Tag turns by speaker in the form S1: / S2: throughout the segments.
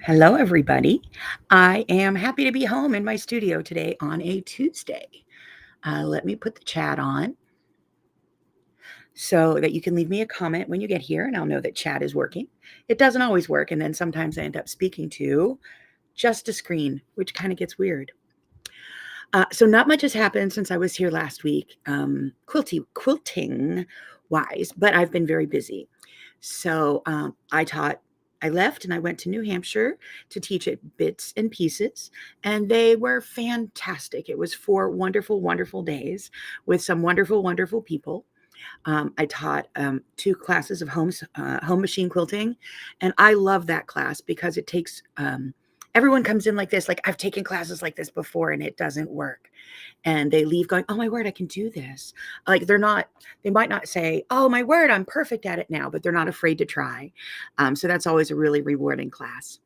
S1: Hello, everybody. I am happy to be home in my studio today on a Tuesday. Let me put the chat on so that you can leave me a comment when you get here, and I'll know that chat is working. It doesn't always work, and then sometimes I end up speaking to just a screen, which kind of gets weird. So not much has happened since I was here last week, quilting wise, but I've been very busy. So I left and I went to New Hampshire to teach at Bits and Pieces, and they were fantastic. It was 4 wonderful days with some wonderful people. I taught 2 classes of home machine quilting, and I love that class because it takes everyone comes in like this, like I've taken classes like this before and it doesn't work, and they leave going, oh my word, I can do this. Like they might not say, oh my word, I'm perfect at it now, but they're not afraid to try. So that's always a really rewarding class.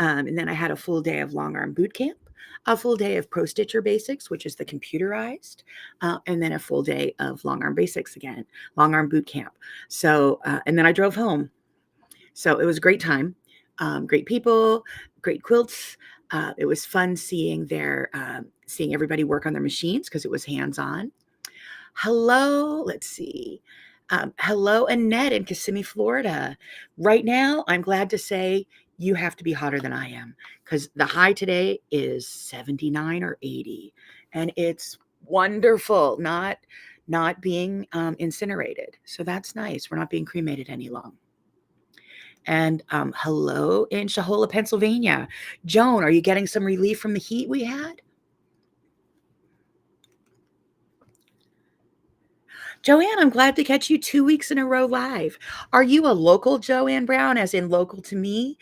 S1: And then I had a full day of long arm boot camp, a full day of Pro Stitcher Basics, which is the computerized, and then a full day of long arm basics again, long arm boot camp. So, and then I drove home. So it was a great time, great people, great quilts. It was fun seeing everybody work on their machines because it was hands on. Hello, let's see. Hello, Annette in Kissimmee, Florida. Right now, I'm glad to say you have to be hotter than I am because the high today is 79 or 80, and it's wonderful. Not being incinerated, so that's nice. We're not being cremated any longer. And hello in Shahola, Pennsylvania. Joan, are you getting some relief from the heat we had? Joanne, I'm glad to catch you 2 weeks in a row live. Are you a local Joanne Brown, as in local to me?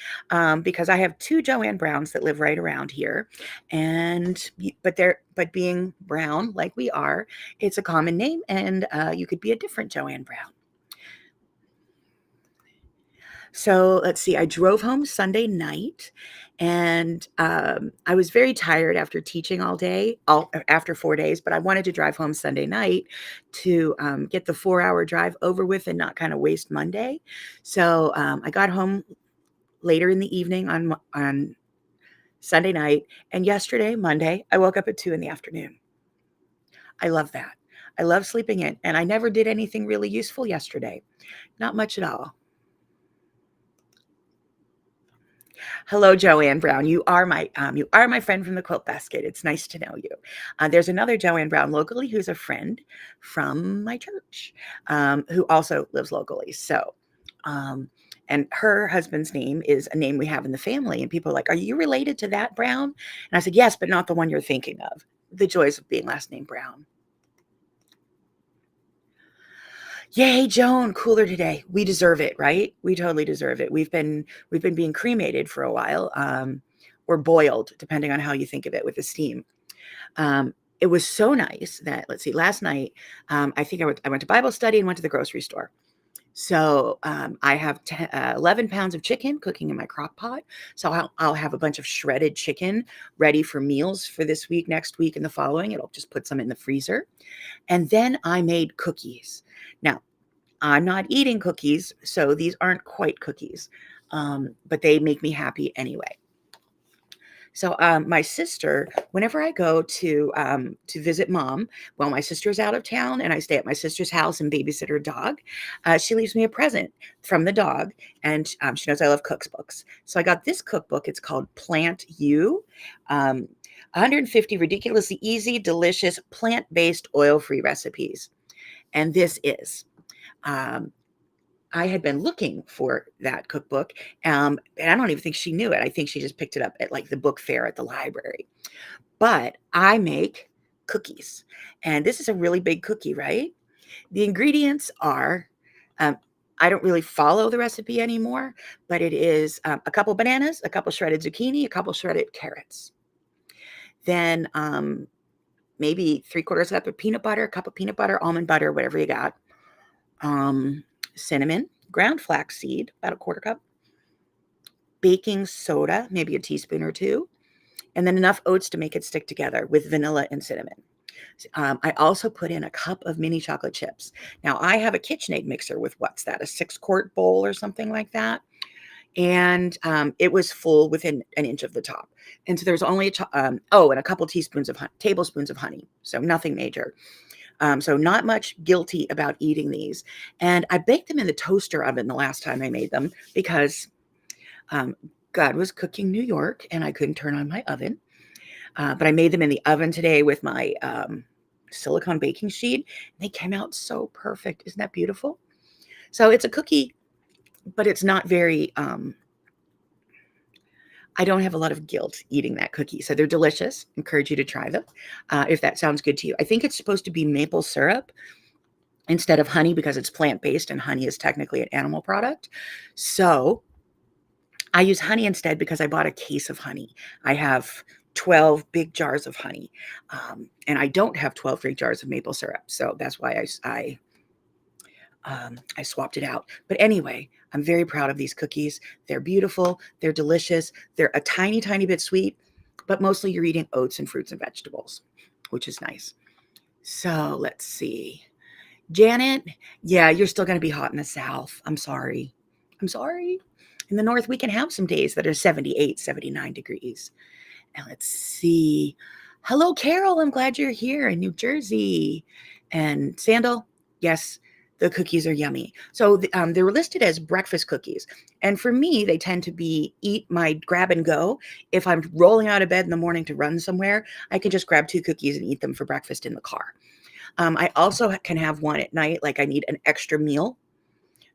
S1: Because I have 2 Joanne Browns that live right around here, but being Brown like we are, it's a common name, and you could be a different Joanne Brown. So let's see, I drove home Sunday night, and I was very tired after teaching all day, after 4 days, but I wanted to drive home Sunday night to get the 4-hour drive over with and not kind of waste Monday. So I got home later in the evening on Sunday night, and yesterday, Monday, I woke up at 2 in the afternoon. I love that. I love sleeping in, and I never did anything really useful yesterday. Not much at all. Hello, Joanne Brown. You are my friend from the Quilt Basket. It's nice to know you. There's another Joanne Brown locally who's a friend from my church, who also lives locally. So, and her husband's name is a name we have in the family. And people are like, "Are you related to that Brown?" And I said, "Yes, but not the one you're thinking of." The joys of being last name Brown. Yay, Joan, cooler today. We deserve it, right? We totally deserve it. We've been being cremated for a while, or boiled, depending on how you think of it with the steam. It was so nice that, let's see, last night, I think I went to Bible study and went to the grocery store. So I have 11 pounds of chicken cooking in my crock pot. So I'll have a bunch of shredded chicken ready for meals for this week, next week, and the following. It'll just put some in the freezer. And then I made cookies. Now, I'm not eating cookies, so these aren't quite cookies, but they make me happy anyway. So my sister, whenever I go to visit mom, well, my sister's out of town, and I stay at my sister's house and babysit her dog. She leaves me a present from the dog, and she knows I love cookbooks. So I got this cookbook. It's called Plant You. 150 ridiculously easy, delicious, plant-based, oil-free recipes. And this is. I had been looking for that cookbook, and I don't even think she knew it. I think she just picked it up at like the book fair at the library. But I make cookies, and this is a really big cookie, right? The ingredients are, um, I don't really follow the recipe anymore, but it is a couple bananas, a couple shredded zucchini, a couple shredded carrots. Then maybe 3/4 cup of peanut butter, a cup of peanut butter, almond butter, whatever you got. Cinnamon, ground flaxseed, about a 1/4 cup, baking soda, maybe a teaspoon or 2, and then enough oats to make it stick together with vanilla and cinnamon. I also put in a cup of mini chocolate chips. Now, I have a KitchenAid mixer with what's that, a 6-quart bowl or something like that? and it was full within an inch of the top. And so there's only and a couple tablespoons of honey, so nothing major. So not much guilty about eating these. And I baked them in the toaster oven the last time I made them because God was cooking New York and I couldn't turn on my oven. But I made them in the oven today with my silicone baking sheet. They came out so perfect. Isn't that beautiful? So it's a cookie, but it's not very, I don't have a lot of guilt eating that cookie. So they're delicious. Encourage you to try them if that sounds good to you. I think it's supposed to be maple syrup instead of honey because it's plant-based and honey is technically an animal product. So I use honey instead because I bought a case of honey. I have 12 big jars of honey, and I don't have 12 big jars of maple syrup. So that's why I swapped it out. But anyway, I'm very proud of these cookies. They're beautiful. They're delicious. They're a tiny, tiny bit sweet, but mostly you're eating oats and fruits and vegetables, which is nice. So let's see. Janet, yeah, you're still going to be hot in the South. I'm sorry. I'm sorry. In the North, we can have some days that are 78, 79 degrees. And let's see. Hello, Carol. I'm glad you're here in New Jersey. And Sandal, yes, the cookies are yummy. So they were listed as breakfast cookies. And for me, they tend to be eat my grab and go. If I'm rolling out of bed in the morning to run somewhere, I can just grab 2 cookies and eat them for breakfast in the car. I also can have one at night, like I need an extra meal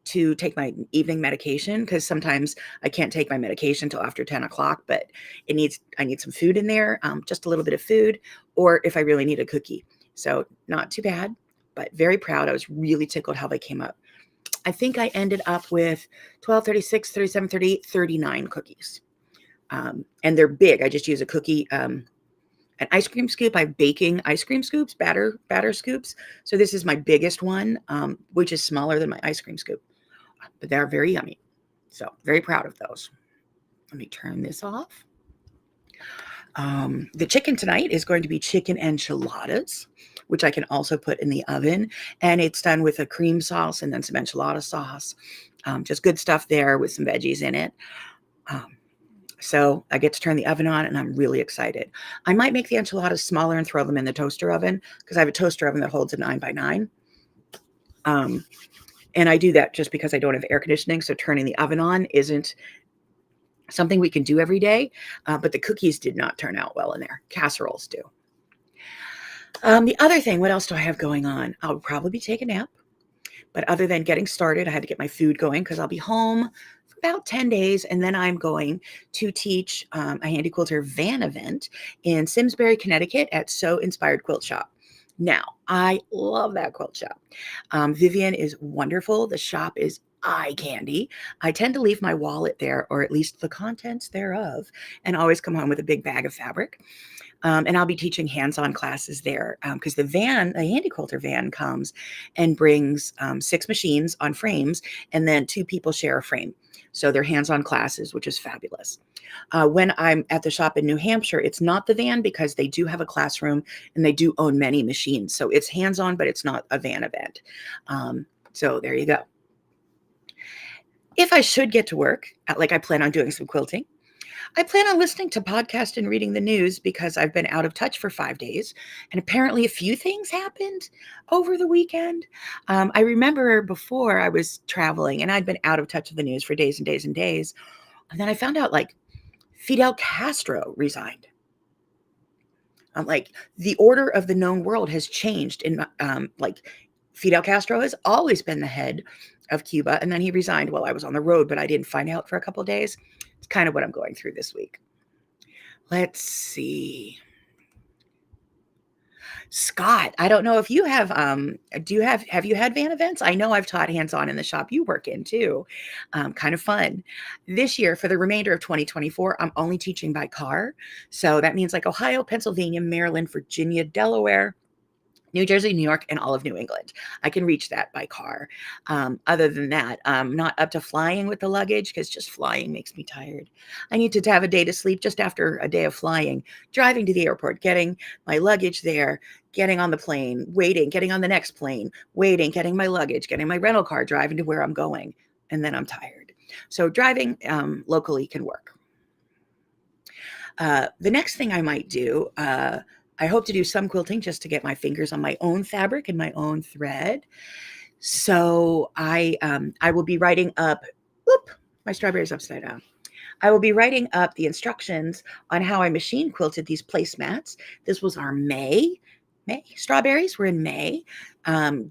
S1: to take my evening medication because sometimes I can't take my medication till after 10 o'clock, but I need some food in there, just a little bit of food, or if I really need a cookie. So not too bad, but very proud. I was really tickled how they came up. I think I ended up with 12, 36, 37, 38, 39 cookies. And they're big. I just use a cookie, an ice cream scoop. I have baking ice cream scoops, batter scoops. So this is my biggest one, which is smaller than my ice cream scoop, but they're very yummy. So very proud of those. Let me turn this off. The chicken tonight is going to be chicken enchiladas, which I can also put in the oven. And it's done with a cream sauce and then some enchilada sauce. Just good stuff there with some veggies in it. So I get to turn the oven on and I'm really excited. I might make the enchiladas smaller and throw them in the toaster oven because I have a toaster oven that holds a 9x9. And I do that just because I don't have air conditioning. So turning the oven on isn't something we can do every day. But the cookies did not turn out well in there. Casseroles do. The other thing, what else do I have going on? I'll probably be taking a nap. But other than getting started, I had to get my food going because I'll be home for about 10 days. And then I'm going to teach a Handy Quilter van event in Simsbury, Connecticut at So Inspired Quilt Shop. Now, I love that quilt shop. Vivian is wonderful. The shop is eye candy. I tend to leave my wallet there, or at least the contents thereof, and always come home with a big bag of fabric. And I'll be teaching hands-on classes there because the Handy Quilter van comes and brings 6 machines on frames, and then 2 people share a frame. So they're hands-on classes, which is fabulous. When I'm at the shop in New Hampshire, it's not the van because they do have a classroom and they do own many machines. So it's hands-on, but it's not a van event. So there you go. If I should get to work, like I plan on doing some quilting, I plan on listening to podcasts and reading the news because I've been out of touch for 5 days. And apparently a few things happened over the weekend. I remember before I was traveling and I'd been out of touch with the news for days and days and days. And then I found out like Fidel Castro resigned. Like the order of the known world has changed in like Fidel Castro has always been the head of Cuba, and then he resigned while I was on the road, but I didn't find out for a couple of days. It's kind of what I'm going through this week. Let's see. Scott, I don't know if you have, have you had van events? I know I've taught hands-on in the shop you work in too. Kind of fun. This year, for the remainder of 2024, I'm only teaching by car. So that means like Ohio, Pennsylvania, Maryland, Virginia, Delaware, New Jersey, New York, and all of New England. I can reach that by car. Other than that, I'm not up to flying with the luggage because just flying makes me tired. I need to have a day to sleep just after a day of flying, driving to the airport, getting my luggage there, getting on the plane, waiting, getting on the next plane, waiting, getting my luggage, getting my rental car, driving to where I'm going. And then I'm tired. So driving locally can work. The next thing I might do, I hope to do some quilting just to get my fingers on my own fabric and my own thread. So I will be writing up, whoop, my strawberry is upside down. I will be writing up the instructions on how I machine quilted these placemats. This was our May strawberries were in May.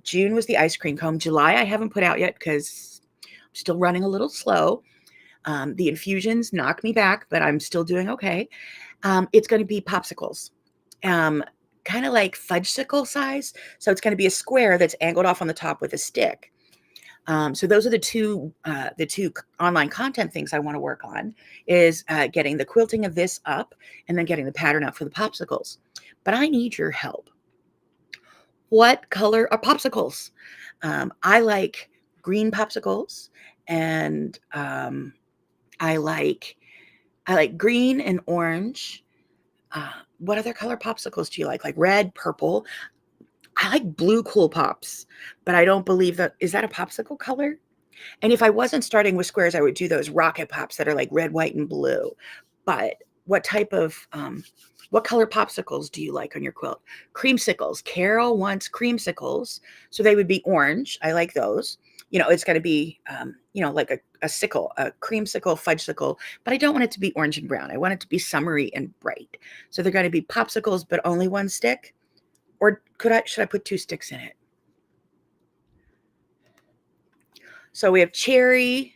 S1: June was the ice cream cone. July I haven't put out yet because I'm still running a little slow. The infusions knocked me back, but I'm still doing okay. It's going to be popsicles, kind of like fudgesicle size. So it's going to be a square that's angled off on the top with a stick. So those are the two online content things I want to work on, is getting the quilting of this up and then getting the pattern up for the popsicles. But I need your help. What color are popsicles? I like green popsicles, and I like green and orange. What other color popsicles do you like? Like red, purple? I like blue Cool Pops, but I don't believe that. Is that a popsicle color? And if I wasn't starting with squares, I would do those rocket pops that are like red, white, and blue. But what type of, what color popsicles do you like on your quilt? Creamsicles. Carol wants creamsicles. So they would be orange. I like those. It's going to be, like a sickle, a creamsicle, fudgesicle, but I don't want it to be orange and brown. I want it to be summery and bright. So they're going to be popsicles, but only one stick. Or should I put two sticks in it? So we have cherry.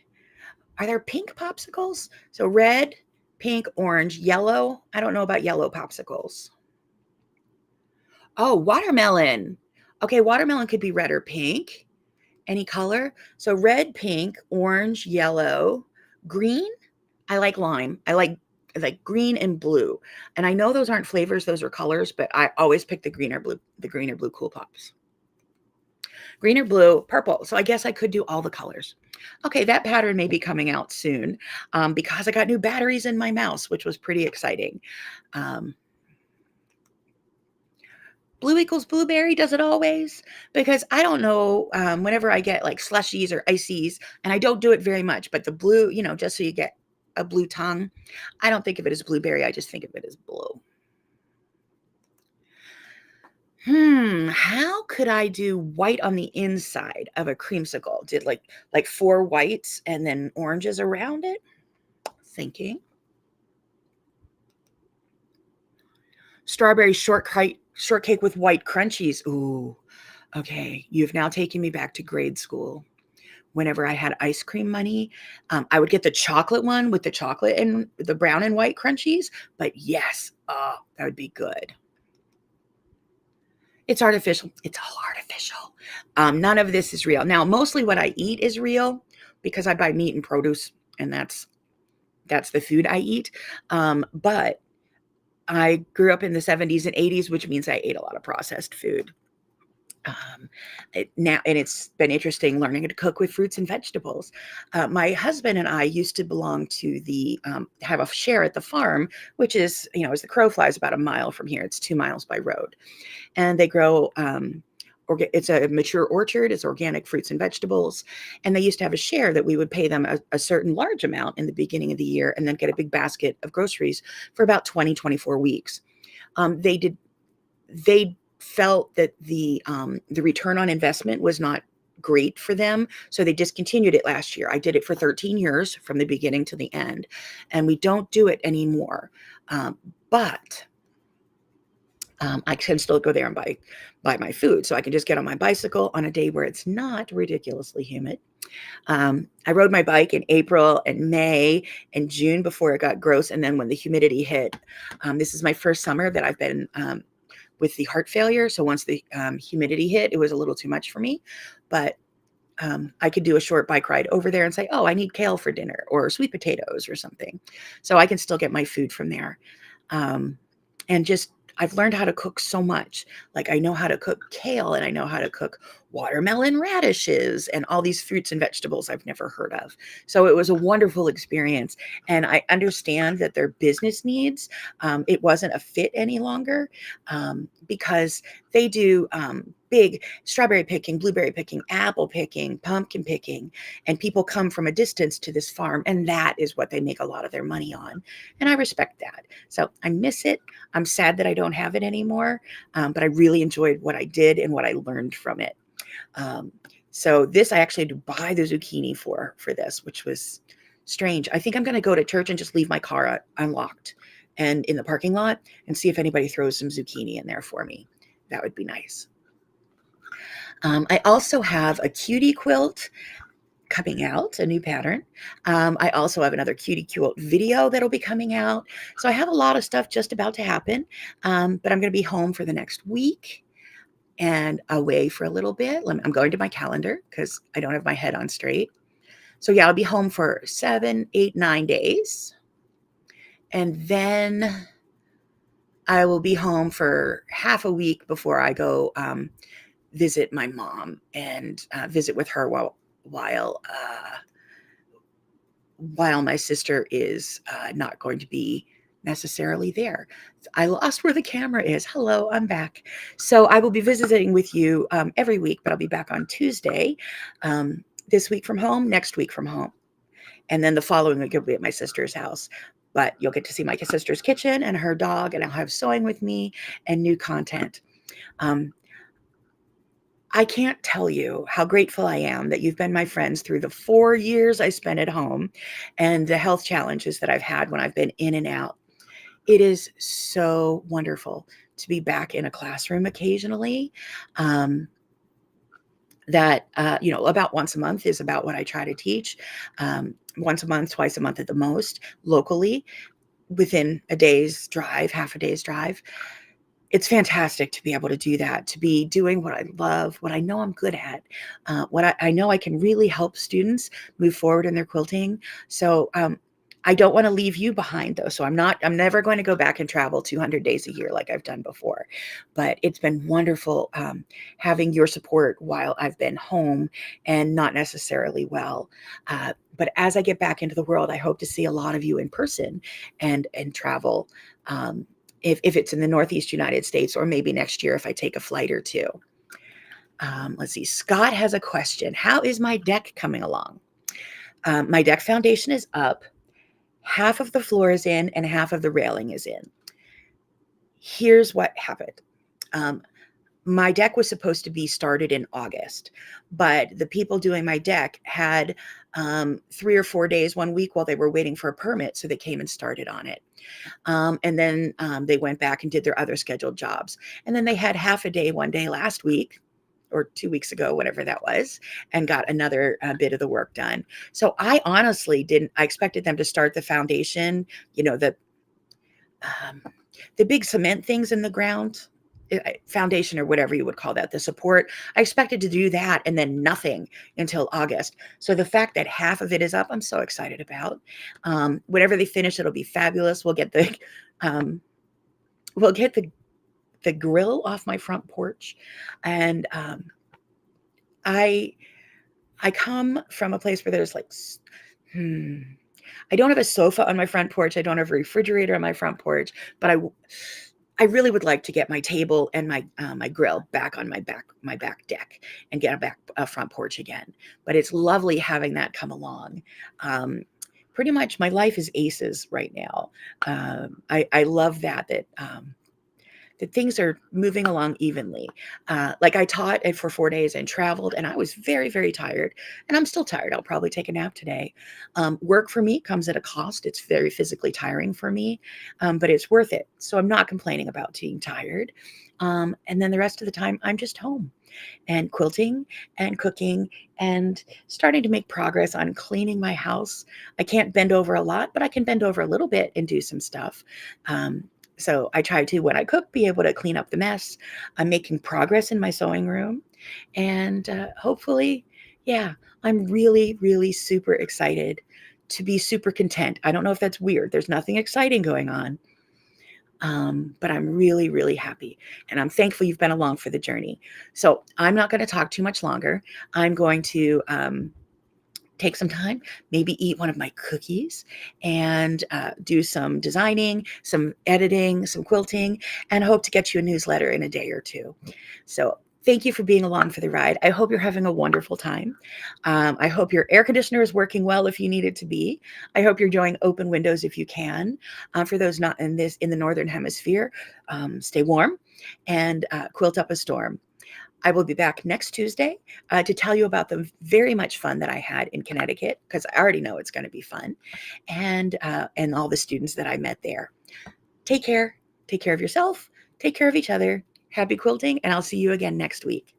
S1: Are there pink popsicles? So red, pink, orange, yellow. I don't know about yellow popsicles. Oh, watermelon. Okay, watermelon could be red or pink. Any color. So red, pink, orange, yellow, green. I like lime. I like green and blue. And I know those aren't flavors, those are colors, but I always pick the green or blue Cool Pops. Green or blue, purple. So I guess I could do all the colors. Okay, that pattern may be coming out soon because I got new batteries in my mouse, which was pretty exciting. Blue equals blueberry, does it always? Because I don't know, whenever I get like slushies or ices, and I don't do it very much, but the blue, just so you get a blue tongue, I don't think of it as blueberry. I just think of it as blue. How could I do white on the inside of a creamsicle? Did like 4 whites and then oranges around it? Thinking. Strawberry shortcake with white crunchies. Ooh, okay. You've now taken me back to grade school. Whenever I had ice cream money, I would get the chocolate one with the chocolate and the brown and white crunchies. But yes, that would be good. It's artificial. It's all artificial. None of this is real. Now, mostly what I eat is real because I buy meat and produce, and that's the food I eat. But I grew up in the 70s and 80s, which means I ate a lot of processed food. And it's been interesting learning to cook with fruits and vegetables. My husband and I used to belong to have a share at the farm, which is, as the crow flies, about a mile from here. It's 2 miles by road. And they grow, it's a mature orchard. It's organic fruits and vegetables. And they used to have a share that we would pay them a certain large amount in the beginning of the year and then get a big basket of groceries for about 20, 24 weeks. They felt that the return on investment was not great for them. So they discontinued it last year. I did it for 13 years from the beginning to the end, and we don't do it anymore. But I can still go there and buy my food. So I can just get on my bicycle on a day where it's not ridiculously humid. I rode my bike in April and May and June before it got gross. And then when the humidity hit, this is my first summer that I've been with the heart failure. So once the humidity hit, it was a little too much for me. But I could do a short bike ride over there and say, oh, I need kale for dinner or sweet potatoes or something. So I can still get my food from there. And just, I've learned how to cook so much. Like I know how to cook kale and I know how to cook watermelon radishes and all these fruits and vegetables I've never heard of. So it was a wonderful experience. And I understand that their business needs, it wasn't a fit any longer because they do big strawberry picking, blueberry picking, apple picking, pumpkin picking, and people come from a distance to this farm, and that is what they make a lot of their money on. And I respect that. So I miss it. I'm sad that I don't have it anymore, but I really enjoyed what I did and what I learned from it. So this I actually had to buy the zucchini for this, which was strange. I think I'm going to go to church and just leave my car unlocked and in the parking lot and see if anybody throws some zucchini in there for me. That would be nice. I also have a cutie quilt coming out, a new pattern. I also have another cutie quilt video that'll be coming out. So I have a lot of stuff just about to happen, but I'm going to be home for the next week and away for a little bit. I'm going to my calendar because I don't have my head on straight. So yeah, I'll be home for 7, 8, 9 days. And then I will be home for half a week before I go visit my mom and visit with her while my sister is not going to be necessarily there. I lost where the camera is. Hello, I'm back. So I will be visiting with you every week, but I'll be back on Tuesday. This week from home, next week from home. And then the following week, you'll be at my sister's house. But you'll get to see my sister's kitchen and her dog, and I'll have sewing with me and new content. I can't tell you how grateful I am that you've been my friends through the 4 years I spent at home and the health challenges that I've had when I've been in and out. It is so wonderful to be back in a classroom occasionally. That, about once a month is about what I try to teach. Once a month, twice a month at the most, locally, within a day's drive, half a day's drive. It's fantastic to be able to do that, to be doing what I love, what I know I'm good at, what I know I can really help students move forward in their quilting. So I don't want to leave you behind though. So I'm never going to go back and travel 200 days a year like I've done before. But it's been wonderful having your support while I've been home and not necessarily well. But as I get back into the world, I hope to see a lot of you in person and travel. If it's in the Northeast United States, or maybe next year if I take a flight or two. Let's see. Scott has a question. How is my deck coming along? My deck foundation is up. Half of the floor is in and half of the railing is in. Here's what happened. My deck was supposed to be started in August, but the people doing my deck had 3 or 4 days, 1 week while they were waiting for a permit. So they came and started on it. And then they went back and did their other scheduled jobs. And then they had half a day, 1 day last week or 2 weeks ago, whatever that was, and got another bit of the work done. So I honestly I expected them to start the foundation, the big cement things in the ground, foundation or whatever you would call that, the support. I expected to do that and then nothing until August. So the fact that half of it is up, I'm so excited about. Whenever they finish, it'll be fabulous. We'll get the grill off my front porch. And I come from a place where there's I don't have a sofa on my front porch. I don't have a refrigerator on my front porch, but I really would like to get my table and my grill back on my back deck and get a front porch again. But it's lovely having that come along. Pretty much my life is aces right now. I love that things are moving along evenly. Like I taught for 4 days and traveled, and I was very, very tired, and I'm still tired. I'll probably take a nap today. Work for me comes at a cost. It's very physically tiring for me, but it's worth it. So I'm not complaining about being tired. And then the rest of the time, I'm just home and quilting and cooking and starting to make progress on cleaning my house. I can't bend over a lot, but I can bend over a little bit and do some stuff. So I try to, when I cook, be able to clean up the mess. I'm making progress in my sewing room. And hopefully, yeah, I'm really, really super excited to be super content. I don't know if that's weird. There's nothing exciting going on. But I'm really, really happy. And I'm thankful you've been along for the journey. So I'm not going to talk too much longer. I'm going to take some time, maybe eat one of my cookies and do some designing, some editing, some quilting, and hope to get you a newsletter in a day or two. So Thank you for being along for the ride. I hope you're having a wonderful time. I hope your air conditioner is working well if you need it to be. I hope you're enjoying open windows if you can. For those not in the northern hemisphere, stay warm and quilt up a storm. I will be back next Tuesday to tell you about the very much fun that I had in Connecticut, because I already know it's going to be fun, and all the students that I met there. Take care. Take care of yourself. Take care of each other. Happy quilting, and I'll see you again next week.